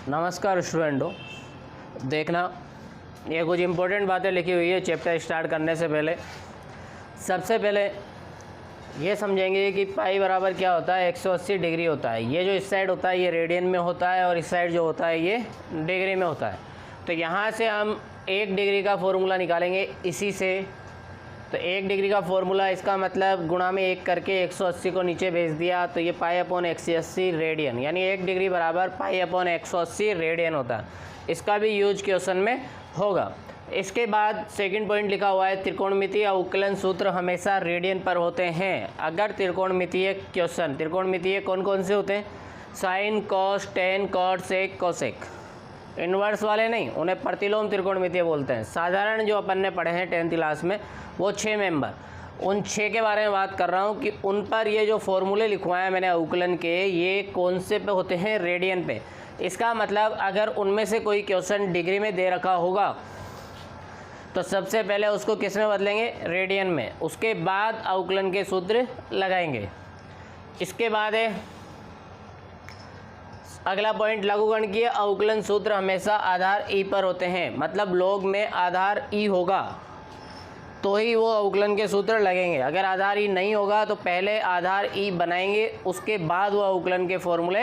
नमस्कार स्टूडेंटों, देखना ये कुछ इम्पोर्टेंट बातें लिखी हुई है चैप्टर स्टार्ट करने से पहले। सबसे पहले ये समझेंगे कि पाई बराबर क्या होता है, 180 डिग्री होता है। ये जो इस साइड होता है ये रेडियन में होता है और इस साइड जो होता है ये डिग्री में होता है। तो यहाँ से हम 1 डिग्री का फॉर्मूला निकालेंगे इसी से। तो 1 डिग्री का फॉर्मूला, इसका मतलब गुणा में 1 करके 180 को नीचे भेज दिया, तो ये पाई अपॉन 180 रेडियन, यानी 1 डिग्री बराबर पाई अपॉन 180 रेडियन होता है। इसका भी यूज क्वेश्चन में होगा। इसके बाद सेकंड पॉइंट लिखा हुआ है, त्रिकोणमितीय अवकलन सूत्र हमेशा रेडियन पर होते हैं अगर त्रिकोणमितीय क्वेश्चन। त्रिकोणमितीय कौन कौन से होते हैं? साइन, कॉस, टेन, कॉट, सेक, कोसेक। इन्वर्स वाले नहीं, उन्हें प्रतिलोम त्रिकोणमितीय बोलते हैं। साधारण जो अपन ने पढ़े हैं 10th क्लास में वो 6 मेंबर, उन 6 के बारे में बात कर रहा हूँ कि उन पर ये जो फॉर्मूले लिखवाए हैं मैंने अवकलन के, ये कौन से पे होते हैं? रेडियन पे। इसका मतलब अगर उनमें से कोई क्वेश्चन डिग्री में दे रखा होगा तो सबसे पहले उसको किस में बदलेंगे? रेडियन में। उसके बाद अवकलन के सूत्र लगाएंगे। इसके बाद है अगला पॉइंट, लघुगणकीय अवकलन सूत्र हमेशा आधार ई पर होते हैं। मतलब लॉग में आधार ई होगा तो ही वो अवकलन के सूत्र लगेंगे। अगर आधार ई नहीं होगा तो पहले आधार ई बनाएंगे, उसके बाद वो अवकलन के फॉर्मूले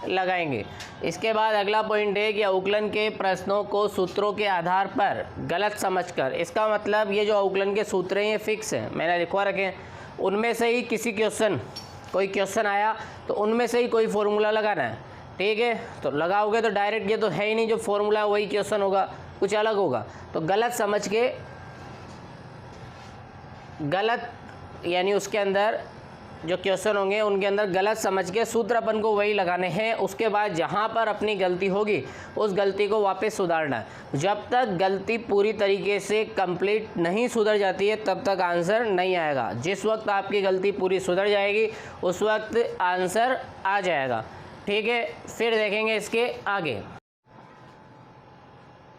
लगाएंगे। इसके बाद अगला पॉइंट है कि अवकलन के प्रश्नों को सूत्रों के आधार पर गलत समझकर, इसका मतलब ये जो अवकलन के सूत्र हैं ये फिक्स हैं, मैंने लिखवा रखे हैं, उनमें से ही किसी कोई क्वेश्चन आया तो उनमें से ही कोई फॉर्मूला लगाना है। ठीक है, तो लगाओगे तो डायरेक्ट ये तो है ही नहीं, जो फॉर्मूला वही क्वेश्चन होगा, कुछ अलग होगा। तो गलत समझ के, गलत यानी उसके अंदर जो क्वेश्चन होंगे उनके अंदर गलत समझ के सूत्र अपन को वही लगाने हैं। उसके बाद जहाँ पर अपनी गलती होगी उस गलती को वापस सुधारना है। जब तक गलती पूरी तरीके से कंप्लीट नहीं सुधर जाती है तब तक आंसर नहीं आएगा। जिस वक्त आपकी गलती पूरी सुधर जाएगी उस वक्त आंसर आ जाएगा। ठीक है, फिर देखेंगे इसके आगे।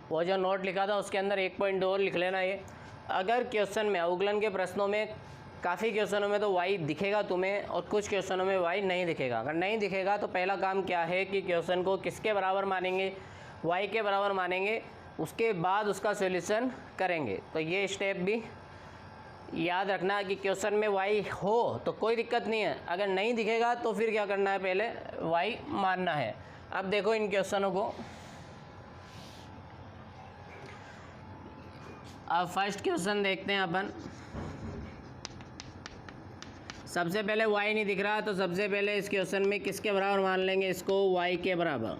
वो जो नोट लिखा था उसके अंदर एक पॉइंट और लिख लेना। ये अगर क्वेश्चन में, अवकलन के प्रश्नों में काफ़ी क्वेश्चनों में तो y दिखेगा तुम्हें और कुछ क्वेश्चनों में y नहीं दिखेगा। अगर नहीं दिखेगा तो पहला काम क्या है कि क्वेश्चन को किसके बराबर मानेंगे? y के बराबर मानेंगे। उसके बाद उसका सॉल्यूशन करेंगे। तो ये स्टेप भी याद रखना कि क्वेश्चन में y हो तो कोई दिक्कत नहीं है, अगर नहीं दिखेगा तो फिर क्या करना है? पहले y मानना है। अब देखो इन क्वेश्चनों को। अब फर्स्ट क्वेश्चन देखते हैं अपन। सबसे पहले y नहीं दिख रहा तो सबसे पहले इस क्वेश्चन में किसके बराबर मान लेंगे? इसको y के बराबर,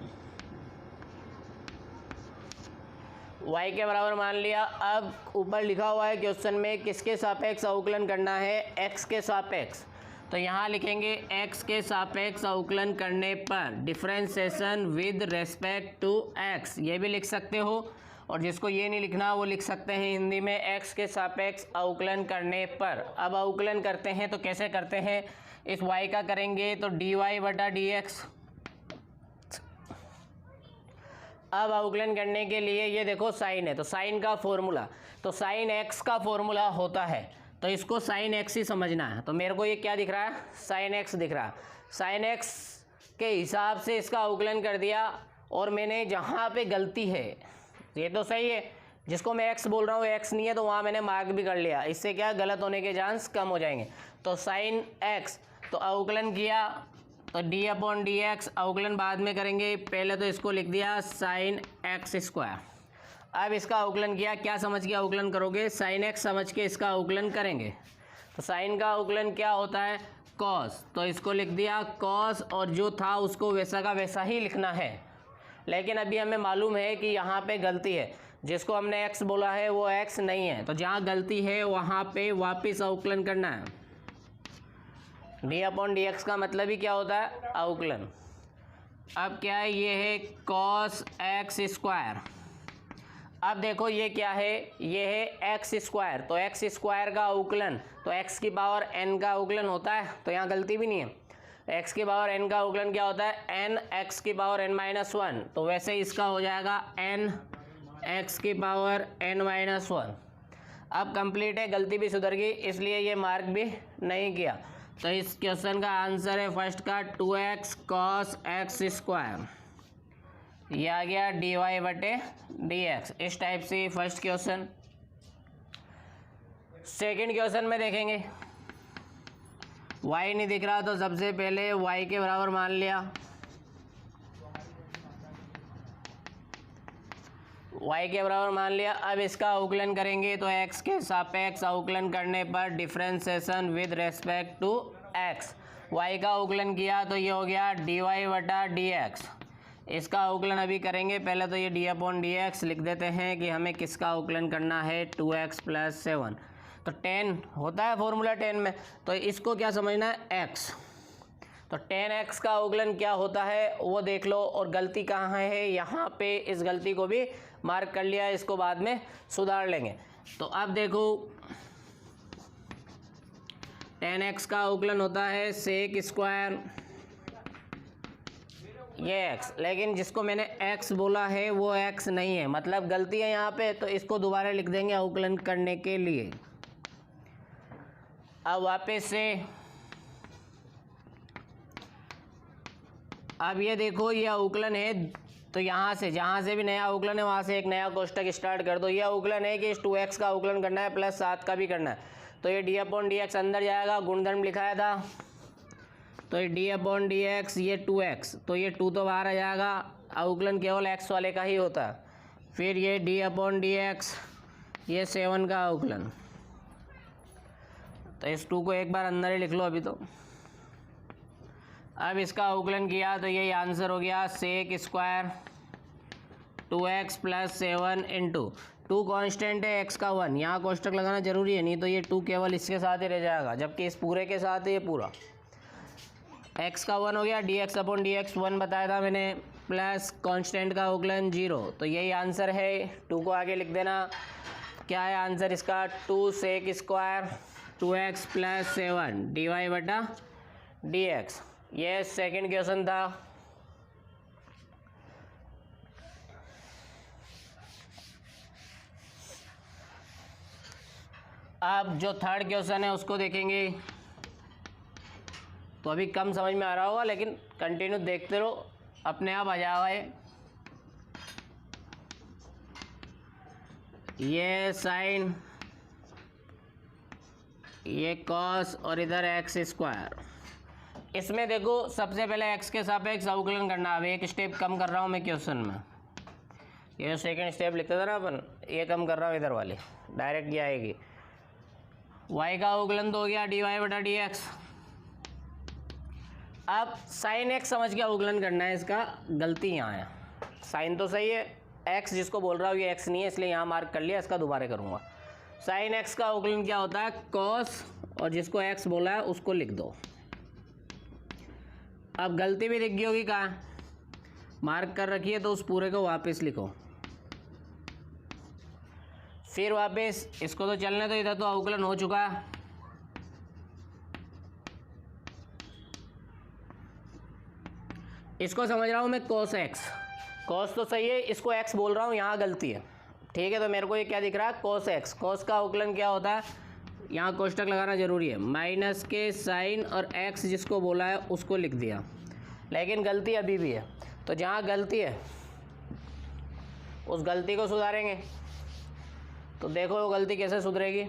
y के बराबर मान लिया। अब ऊपर लिखा हुआ है क्वेश्चन में किसके सापेक्ष अवकलन करना है? x के सापेक्ष। तो यहाँ लिखेंगे x के सापेक्ष अवकलन करने पर differentiation with respect to x, ये भी लिख सकते हो। और जिसको ये नहीं लिखना वो लिख सकते हैं हिंदी में x के सापेक्ष अवकलन करने पर। अब अवकलन करते हैं तो कैसे करते हैं? इस y का करेंगे तो dy बटा dx। अब अवकलन करने के लिए ये देखो साइन है तो साइन का फॉर्मूला, तो साइन x का फॉर्मूला होता है तो इसको साइन x ही समझना है। तो मेरे को ये क्या दिख रहा है? साइन x दिख रहा है। साइन x के हिसाब से इसका अवकलन कर दिया और मैंने जहाँ पे गलती है, ये तो सही है, जिसको मैं x बोल रहा हूँ x नहीं है तो वहाँ मैंने मार्क भी कर लिया। इससे क्या गलत होने के चांस कम हो जाएंगे। तो साइन x, तो अवकलन किया तो d अपॉन डी एक्स, अवकलन बाद में करेंगे, पहले तो इसको लिख दिया साइन एक्स स्क्वायर। अब इसका अवकलन किया, क्या समझ के अवकलन करोगे? साइन x समझ के इसका अवकलन करेंगे। तो साइन का अवकलन क्या होता है? कॉस, तो इसको लिख दिया कॉस, और जो था उसको वैसा का वैसा ही लिखना है। लेकिन अभी हमें मालूम है कि यहाँ पे गलती है, जिसको हमने x बोला है वो x नहीं है, तो जहाँ गलती है वहाँ पे वापस अवकलन करना है। d अपॉन डी एक्स का मतलब ही क्या होता है? अवकलन। अब क्या है? ये है कॉस एक्स स्क्वायर। अब देखो ये क्या है? ये है एक्स स्क्वायर, तो एक्स स्क्वायर का अवकलन, तो x की पावर n का अवकलन होता है, तो यहाँ गलती भी नहीं है। x की पावर n का अवकलन क्या होता है? n x की पावर n माइनस 1, तो वैसे इसका हो जाएगा n x की पावर n माइनस 1। अब कंप्लीट है, गलती भी सुधर गई, इसलिए ये मार्क भी नहीं किया। तो इस क्वेश्चन का आंसर है फर्स्ट का 2x cos x स्क्वायर। ये आ गया dy/dx। इस टाइप से फर्स्ट क्वेश्चन। सेकंड क्वेश्चन में देखेंगे y नहीं दिख रहा तो सबसे पहले y के बराबर मान लिया, y के बराबर मान लिया। अब इसका अवकलन करेंगे तो x के सापेक्ष अवकलन करने पर differentiation with respect to x, y का अवकलन किया तो ये हो गया dy/dx। इसका अवकलन अभी करेंगे, पहले तो ये d/dx लिख देते हैं कि हमें किसका अवकलन करना है 2x + 7। तो 10 होता है फॉर्मूला 10 में, तो इसको क्या समझना है x। तो 10x का अवकलन क्या होता है वो देख लो, और गलती कहाँ है यहाँ पे, इस गलती को भी मार्क कर लिया, इसको बाद में सुधार लेंगे। तो अब देखो 10x का अवकलन होता है sec², ये x, लेकिन जिसको मैंने x बोला है वो x नहीं है, मतलब गलती है यहाँ पे, तो इसको दोबारा लिख देंगे अवकलन करने के लिए। अब वापस से अब ये देखो ये अवकलन है, तो यहाँ से जहाँ से भी नया अवकलन है वहाँ से एक नया कोष्टक स्टार्ट कर दो। ये अवकलन है कि इस 2x का अवकलन करना है प्लस 7 का भी करना है, तो ये d/dx अंदर जाएगा, गुणधर्म लिखाया था, तो ये d/dx ये 2x, तो ये 2 तो बाहर आ जाएगा, अवकलन केवल x वाले का ही होता है। फिर ये d/dx ये 7 का अवकलन, तो इस 2 को एक बार अंदर ही लिख लो अभी। तो अब इसका अवकलन किया तो ये आंसर हो गया sec² 2x + 7 × 2 कांस्टेंट है, x का 1, यहाँ कोष्टक लगाना जरूरी है, नहीं तो ये 2 केवल इसके साथ ही रह जाएगा, जबकि इस पूरे के साथ है ये पूरा। x का 1 हो गया, dx/dx 1 बताया था मैंने, प्लस कांस्टेंट का अवकलन 0, तो यही आंसर है। 2 को आगे लिख देना, क्या है आंसर इसका 2 sec² 2x + 7 dy/dx। ये सेकंड क्वेश्चन था। अब जो थर्ड क्वेश्चन है उसको देखेंगे, तो अभी कम समझ में आ रहा होगा, लेकिन कंटिन्यू देखते रहो, अपने आप आ जाएगा। ये साइन, ये कॉस और इधर x²। इसमें देखो सबसे पहले x के सापेक्ष अवकलन करना। अब एक स्टेप कम कर रहा हूँ मैं क्वेश्चन में, ये सेकंड स्टेप लिखते थे ना अपन, ये कम कर रहा हूँ इधर वाली, डायरेक्ट ये आएगी। y का अवकलन तो हो गया dy/dx। अब साइन x समझ के अवकलन करना है, इसका गलती यहाँ है, साइन तो सही है, x जिसको बोल रहा हूँ ये x नहीं है, इसलिए यहाँ मार्क कर लिया, इसका दोबारा करूँगा। साइन x का अवकलन क्या होता है cos, और जिसको x बोला है उसको लिख दो। अब गलती भी दिख गई होगी, कहाँ मार्क कर रखी है, तो उस पूरे को वापस लिखो। फिर वापस इसको तो चलने दो, इधर तो अवकलन हो चुका है। इसको समझ रहा हूँ मैं cos x, cos तो सही है, इसको x बोल रहा हूँ, यहाँ गलती है, ठीक है। तो मेरे को ये क्या दिख रहा है cos x, cos का अवकलन क्या होता है, यहाँ कोष्टक लगाना जरूरी है, माइनस के साइन और x जिसको बोला है उसको लिख दिया, लेकिन गलती अभी भी है। तो जहाँ गलती है उस गलती को सुधारेंगे। तो देखो वो गलती कैसे सुधरेगी,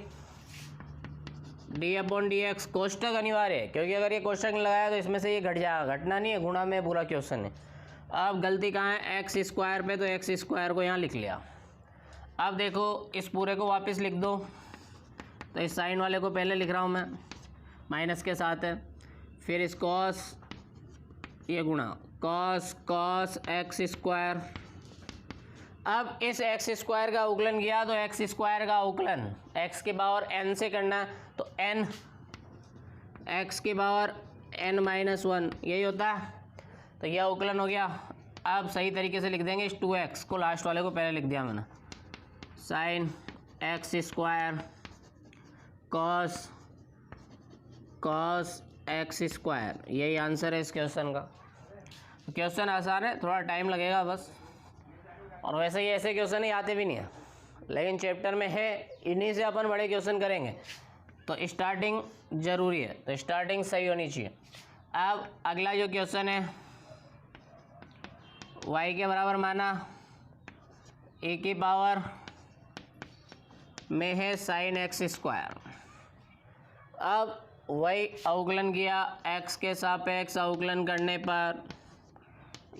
d/dx कोष्टक अनिवार्य है, क्योंकि अगर ये कोष्टक नहीं लगाया तो इसमें से ये घट जाएगा, घटना नहीं है, गुणा में पूरा क्वेश्चन है। अब गलती कहाँ है, x² पे, तो x² को यहाँ लिख लिया। अब देखो इस पूरे को वापस लिख दो, तो इस साइन वाले को पहले लिख रहा हूँ मैं, माइनस के साथ है, फिर इस कॉस, ये गुणा cos x²। अब इस x² का अवकलन किया तो x² का अवकलन x की पावर n से करना है, तो n x की पावर n-1 यही होता है, तो यह अवकलन हो गया। अब सही तरीके से लिख देंगे, इस 2x को लास्ट वाले को पहले लिख दिया मैंने, साइन x² cos x², यही आंसर है इस क्वेश्चन का। क्वेश्चन आसान है, थोड़ा टाइम लगेगा बस, और वैसे ही ऐसे क्वेश्चन ही आते भी नहीं है, लेकिन चैप्टर में है, इन्हीं से अपन बड़े क्वेश्चन करेंगे, तो स्टार्टिंग ज़रूरी है, तो स्टार्टिंग सही होनी चाहिए। अब अगला जो क्वेश्चन है y के बराबर माना e की पावर में है साइन एक्स स्क्वायर। अब y अवकलन किया x के सापेक्ष अवकलन करने पर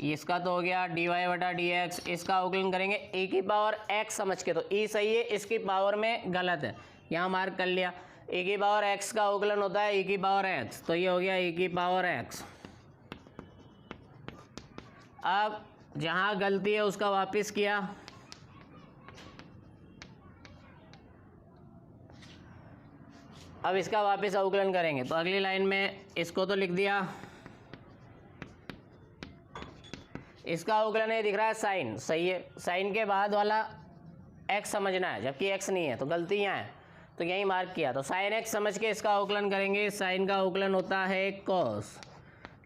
इसका तो हो गया dy बटा डी एक्स, इसका अवकलन करेंगे e की पावर x समझ के, तो e सही है, इसकी पावर में गलत है, यहाँ मार्क कर लिया। e की पावर x का अवकलन होता है e की पावर x, तो ये हो गया e की पावर x। अब जहाँ गलती है उसका वापस किया, अब इसका वापस अवकलन करेंगे, तो अगली लाइन में इसको तो लिख दिया, इसका अवकलन ये दिख रहा है साइन, सही है, साइन के बाद वाला x समझना है, जबकि x नहीं है तो गलती यहाँ है, तो यही मार्क किया। तो साइन x समझ के इसका अवकलन करेंगे, साइन का अवकलन होता है कॉस,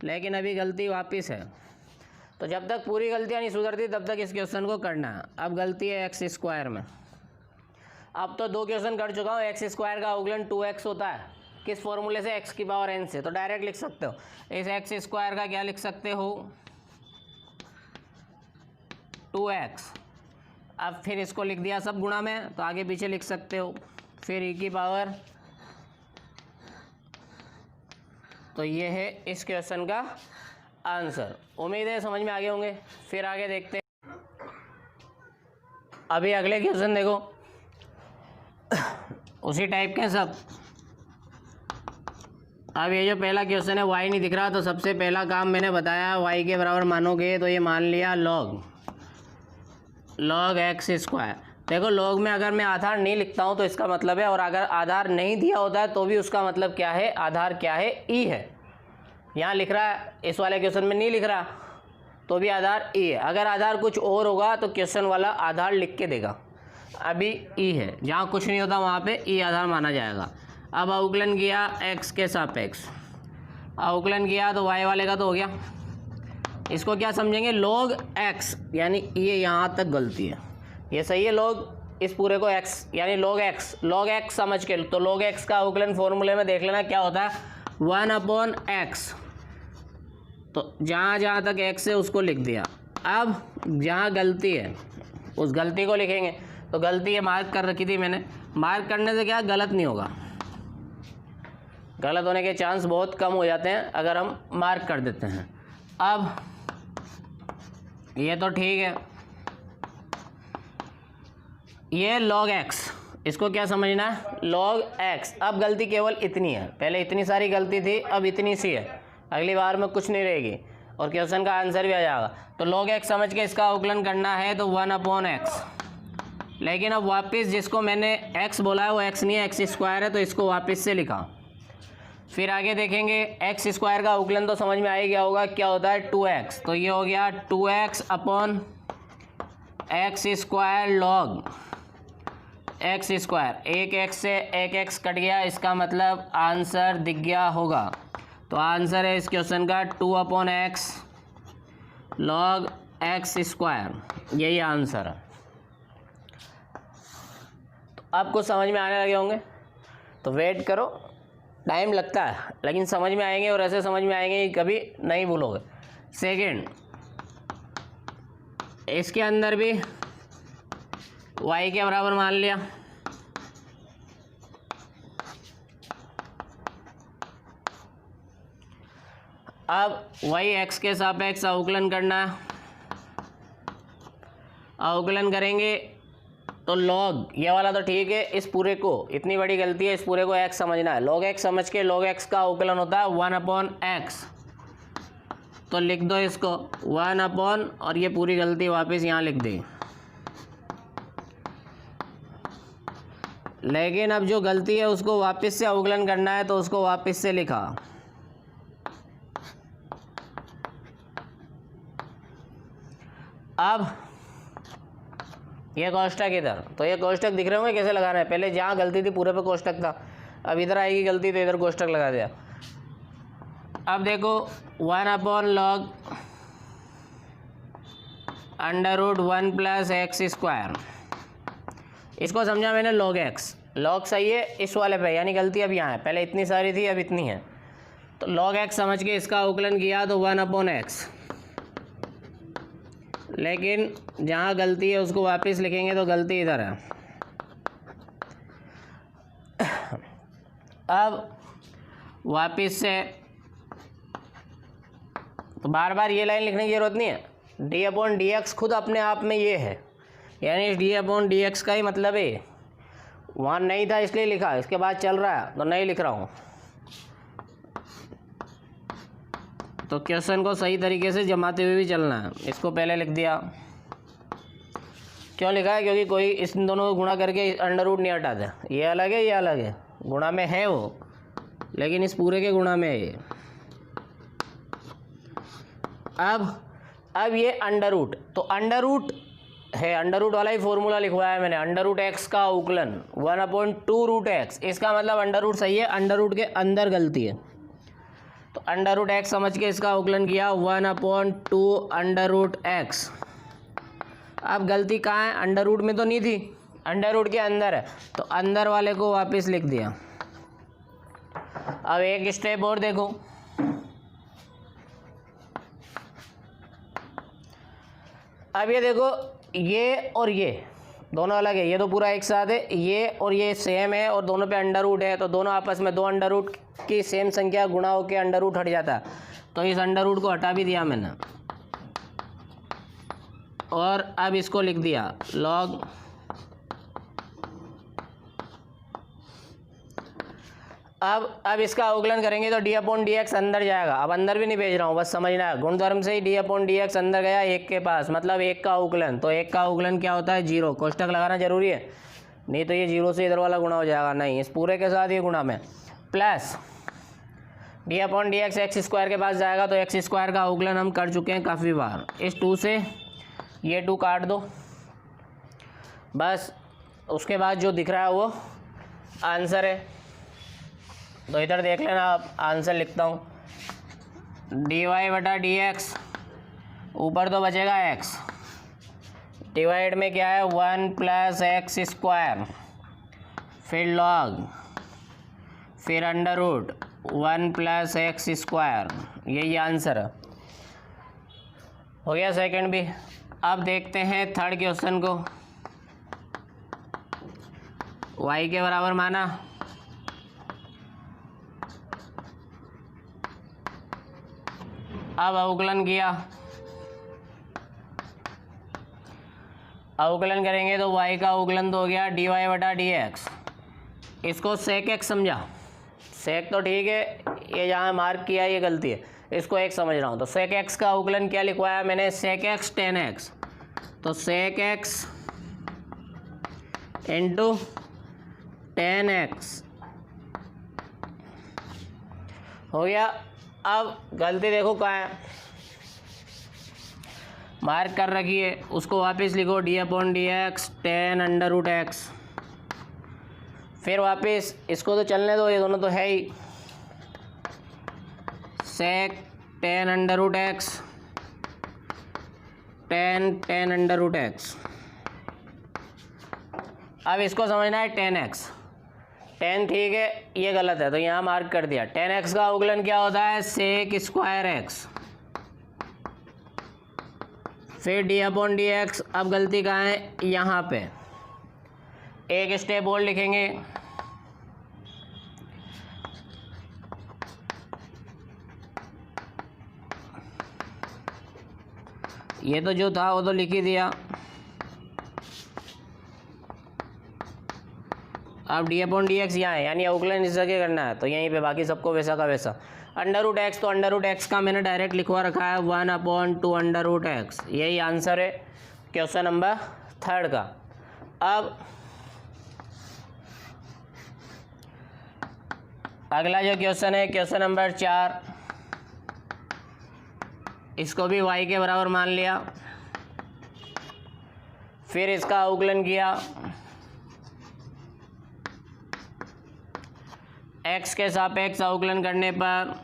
लेकिन अभी गलती वापस है, तो जब तक पूरी गलतियाँ नहीं सुधरती तब तक इस क्वेश्चन को करना है। अब गलती है एक्स स्क्वायर में, अब तो 2 क्वेश्चन कर चुका हूँ। एक्स स्क्वायर का अवकलन 2x होता है, किस फॉर्मूले से, x की पावर n से, तो डायरेक्ट लिख सकते हो। इस एक्स स्क्वायर का क्या लिख सकते हो, 2x। अब फिर इसको लिख दिया सब गुणा में, तो आगे पीछे लिख सकते हो, फिर e की पावर, तो ये है इस क्वेश्चन का आंसर। उम्मीद है समझ में आ गए होंगे। फिर आगे देखते हैं, अभी अगले क्वेश्चन देखो, उसी टाइप के सब। अब ये जो पहला क्वेश्चन है y नहीं दिख रहा, तो सबसे पहला काम मैंने बताया y के बराबर मानोगे, तो ये मान लिया log एक्स स्क्वायर। देखो log में अगर मैं आधार नहीं लिखता हूँ तो इसका मतलब है, और अगर आधार नहीं दिया होता है तो भी उसका मतलब क्या है, आधार क्या है, e है। यहाँ लिख रहा है, इस वाले क्वेश्चन में नहीं लिख रहा तो भी आधार e है। अगर आधार कुछ और होगा तो क्वेश्चन वाला आधार लिख के देगा, अभी e है, जहाँ कुछ नहीं होता वहाँ पे e आधार माना जाएगा। अब अवकलन किया x के सापेक्ष, अवकलन किया तो y वाले का तो हो गया, इसको क्या समझेंगे, log x, यानी ये यहाँ तक गलती है, ये सही है, log इस पूरे को x यानी log x समझ के, तो log x का अवकलन फॉर्मूले में देख लेना क्या होता है, 1/x, तो जहाँ जहाँ तक x है उसको लिख दिया। अब जहाँ गलती है उस गलती को लिखेंगे, तो गलती है मार्क कर रखी थी मैंने, मार्क करने से क्या गलत नहीं होगा, गलत होने के चांस बहुत कम हो जाते हैं अगर हम मार्क कर देते हैं। अब ये तो ठीक है, ये log x, इसको क्या समझना है, log x। अब गलती केवल इतनी है, पहले इतनी सारी गलती थी, अब इतनी सी है, अगली बार में कुछ नहीं रहेगी और क्वेश्चन का आंसर भी आ जाएगा। तो log x समझ के इसका अवकलन करना है, तो 1/x। लेकिन अब वापस जिसको मैंने x बोला है वो x नहीं है, x स्क्वायर है, तो इसको वापस से लिखा। फिर आगे देखेंगे, एक्स स्क्वायर का अवकलन तो समझ में आ ही गया होगा, क्या होता है 2x, तो ये हो गया 2x/x square log x square. एक एक्स से एक एक्स कट गया, इसका मतलब आंसर दिख गया होगा, तो आंसर है इस क्वेश्चन का 2/x log एक्स स्क्वायर, यही आंसर है। तो आपको समझ में आने लगे होंगे, तो वेट करो, टाइम लगता है लेकिन समझ में आएंगे, और ऐसे समझ में आएंगे कि कभी नहीं भूलोगे। सेकंड, इसके अंदर भी y के बराबर मान लिया, अब y x के सापेक्ष अवकलन करना है, अवकलन करेंगे तो log, ये वाला तो ठीक है, इस पूरे को, इतनी बड़ी गलती है, इस पूरे को x समझना है, log x समझ के log x का अवकलन होता है 1/x, तो लिख दो इसको 1/ और ये पूरी गलती वापस यहाँ लिख दी। लेकिन अब जो गलती है उसको वापस से अवकलन करना है, तो उसको वापस से लिखा। अब ये कोष्टक इधर, तो ये कोष्टक दिख रहे होंगे कैसे लगाना है, पहले जहाँ गलती थी पूरे पे कोष्टक था, अब इधर आएगी गलती तो इधर कोष्टक लगा दिया। अब देखो 1/log √1 + x स्क्वायर, इसको समझा मैंने log x, log सही है इस वाले पे, यानी गलती अब यहाँ है, पहले इतनी सारी थी अब इतनी है, तो log x समझ के इसका अवकलन किया तो 1/x लेकिन जहाँ गलती है उसको वापस लिखेंगे तो गलती इधर है। अब वापस से तो बार बार ये लाइन लिखने की ज़रूरत नहीं है। d/dx खुद अपने आप में ये है, यानी d/dx का ही मतलब है। वहाँ नहीं था इसलिए लिखा, इसके बाद चल रहा है तो नहीं लिख रहा हूँ। तो क्वेश्चन को सही तरीके से जमाते हुए भी चलना है। इसको पहले लिख दिया। क्यों लिखा है? क्योंकि कोई इन दोनों को गुणा करके अंडर रूट नहीं हटाता। ये अलग है, ये अलग है, गुणा में है वो, लेकिन इस पूरे के गुणा में है ये। अब ये अंडर रूट, तो अंडर रूट है, अंडर रूट वाला ही फॉर्मूला लिखवाया मैंने। अंडर रूट एक्स का अवकलन 1/2 रूट एक्स, इसका मतलब अंडर रूट सही है, अंडर रूट के अंदर गलती है। तो अंडर रूट एक्स समझ के इसका अवकलन किया 1/2 अंडर रूट एक्स। अब गलती कहाँ है? अंडर रूट में तो नहीं थी, अंडर रूट के अंदर है, तो अंदर वाले को वापस लिख दिया। अब एक स्टेप और देखो, अब ये देखो, ये और ये दोनों अलग है, ये तो पूरा एक साथ है, ये और ये सेम है और दोनों पे अंडर रूट है, तो दोनों आपस में दो अंडर रूट की सेम संख्या गुणा होकर अंडर रूट हट जाता है। तो इस अंडर रूट को हटा भी दिया मैंने और अब इसको लिख दिया लॉग। अब इसका अवकलन करेंगे तो d/dx अंदर जाएगा। अब अंदर भी नहीं भेज रहा हूँ, बस समझना है, गुणधर्म से ही d/dx अंदर गया 1 के पास, मतलब 1 का अवकलन। तो 1 का अवकलन क्या होता है? 0। कोष्टक लगाना जरूरी है, नहीं तो ये 0 से इधर वाला गुणा हो जाएगा। नहीं, इस पूरे के साथ ये गुणा में प्लस d/dx x² के पास जाएगा, तो x² का अवकलन हम कर चुके हैं काफ़ी बार। इस 2 से ये 2 काट दो, बस उसके बाद जो दिख रहा है वो आंसर है। तो इधर देख लेना, आप आंसर लिखता हूँ, dy/dx, ऊपर तो बचेगा x, डिवाइड में क्या है 1 + x², फिर लॉग, फिर अंडर रूट 1 + x²। यही आंसर है। हो गया सेकंड भी। अब देखते हैं थर्ड क्वेश्चन को। y के बराबर माना, अब अवकलन किया, अवकलन करेंगे तो y का अवकलन तो हो गया dy/dx। इसको sec x समझा, sec तो ठीक है, ये जहाँ मार्क किया ये गलती है, इसको एक समझ रहा हूँ। तो sec x का अवकलन क्या लिखवाया मैंने? sec x tan x। तो sec x into tan x हो गया। अब गलती देखो कहाँ है, मार्क कर रखी है, उसको वापस लिखो d/dx tan √x। फिर वापस इसको तो चलने दो, ये दोनों तो है ही, sec tan √x tan √x। अब इसको समझना है tan x, tan ठीक है, ये गलत है तो यहाँ मार्क कर दिया। tan x का अवकलन क्या होता है? sec²x। फिर d/dx, अब गलती कहाँ है? यहाँ पे। एक स्टेप और लिखेंगे, ये तो जो था वो तो लिख ही दिया। अब d/dx यहाँ है, यानी अवकलन इस जगह करना है, तो यहीं पे बाकी सबको वैसा का वैसा। √x, तो √x का मैंने डायरेक्ट लिखवा रखा है 1/2 √x। यही आंसर है क्वेश्चन नंबर थर्ड का। अब अगला जो क्वेश्चन है, क्वेश्चन नंबर 4, इसको भी y के बराबर मान लिया, फिर इसका अवकलन किया, x के सापेक्ष अवकलन करने पर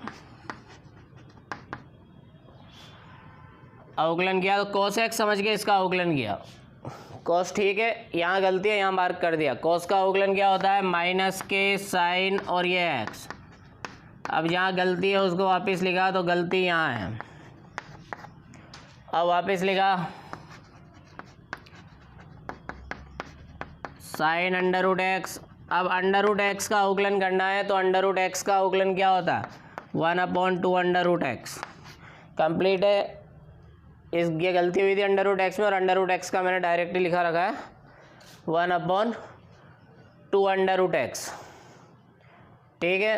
अवकलन किया तो cos x समझ के इसका अवकलन किया। cos ठीक है, यहाँ गलती है, यहाँ मार्क कर दिया। cos का अवकलन क्या होता है? माइनस के साइन और ये x। अब जहाँ गलती है उसको वापस लिखा, तो गलती यहाँ है। अब वापस लिखा साइन अंडर रूट एक्स। अब अंडर रूट एक्स का अवकलन करना है तो अंडर रूट एक्स का अवकलन क्या होता है? 1/2 अंडर रूट एक्स। कंप्लीट है। इस ये गलती हुई थी अंडर रूट एक्स में, और अंडर रूट एक्स का मैंने डायरेक्टली लिखा रखा है 1/2 अंडर रूट एक्स। ठीक है।